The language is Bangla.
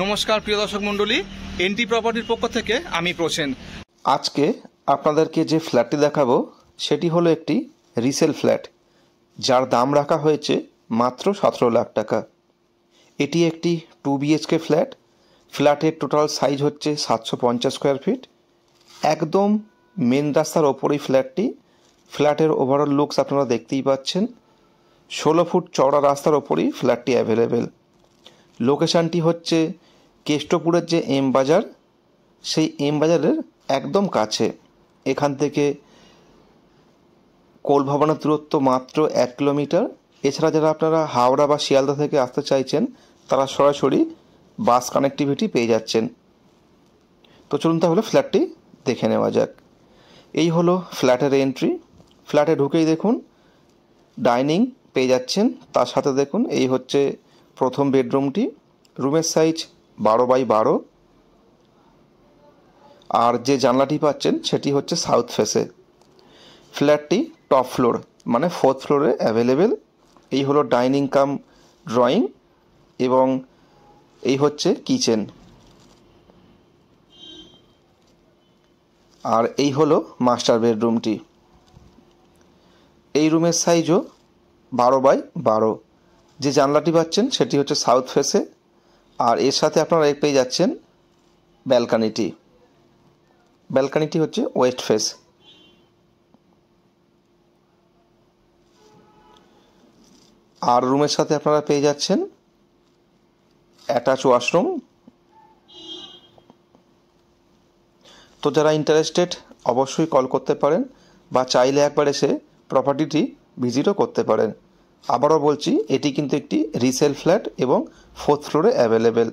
নমস্কার প্রিয় দর্শক মণ্ডলী, এনটি প্রপার্টির পক্ষ থেকে আমি প্রসেন। আজকে আপনাদেরকে যে ফ্ল্যাটটি দেখাবো সেটি হলো একটি রিসেল ফ্ল্যাট, যার দাম রাখা হয়েছে মাত্র 17 লাখ টাকা। এটি একটি 2 BHK ফ্ল্যাট। ফ্ল্যাটের টোটাল সাইজ হচ্ছে 750 স্কোয়ার ফিট। একদম মেন রাস্তার ওপরেই ফ্ল্যাটটি। ফ্ল্যাটের ওভারঅল লুকস আপনারা দেখতেই পাচ্ছেন। 16 ফুট চওড়া রাস্তার ওপরেই ফ্ল্যাটটি অ্যাভেলেবেল। লোকেশানটি হচ্ছে কেষ্টপুরের যে এম বাজার, সেই এম বাজারের একদম কাছে। এখান থেকে কোলভবনের দূরত্ব মাত্র 1 কিলোমিটার। এছাড়া যারা আপনারা হাওড়া বা শিয়ালদা থেকে আসতে চাইছেন তারা সরাসরি বাস কানেক্টিভিটি পেয়ে যাচ্ছেন। তো চলুন তাহলে ফ্ল্যাটটি দেখে নেওয়া যাক। এই হলো ফ্ল্যাটের এন্ট্রি। ফ্ল্যাটে ঢুকেই দেখুন ডাইনিং পেয়ে যাচ্ছেন, তার সাথে দেখুন এই হচ্ছে প্রথম বেডরুমটি। রুমের সাইজ 12x12, আর যে জানলাটি পাচ্ছেন সেটি হচ্ছে সাউথ ফেসে। ফ্ল্যাটটি টপ ফ্লোর মানে 4th ফ্লোরে অ্যাভেলেবেল। এই হলো ডাইনিং কাম ড্রয়িং এবং এই হচ্ছে কিচেন, আর এই হলো মাস্টার বেডরুমটি। এই রুমের সাইজও 12x12। যে জানলাটি পাচ্ছেন সেটি হচ্ছে সাউথ ফেসে, আর এর সাথে আপনারা পেয়ে যাচ্ছেন ব্যালকানিটি। ব্যালকানিটি হচ্ছে ওয়েস্ট ফেস। আর রুমের সাথে আপনারা পেয়ে যাচ্ছেন অ্যাটাচ ওয়াশরুম। তো যারা ইন্টারেস্টেড অবশ্যই কল করতে পারেন, বা চাইলে একবার এসে প্রপার্টিটি ভিজিটও করতে পারেন। আবারও বলছি, এটি কিন্তু একটি রিসেল ফ্ল্যাট এবং 4th ফ্লোরে অ্যাভেলেবেল।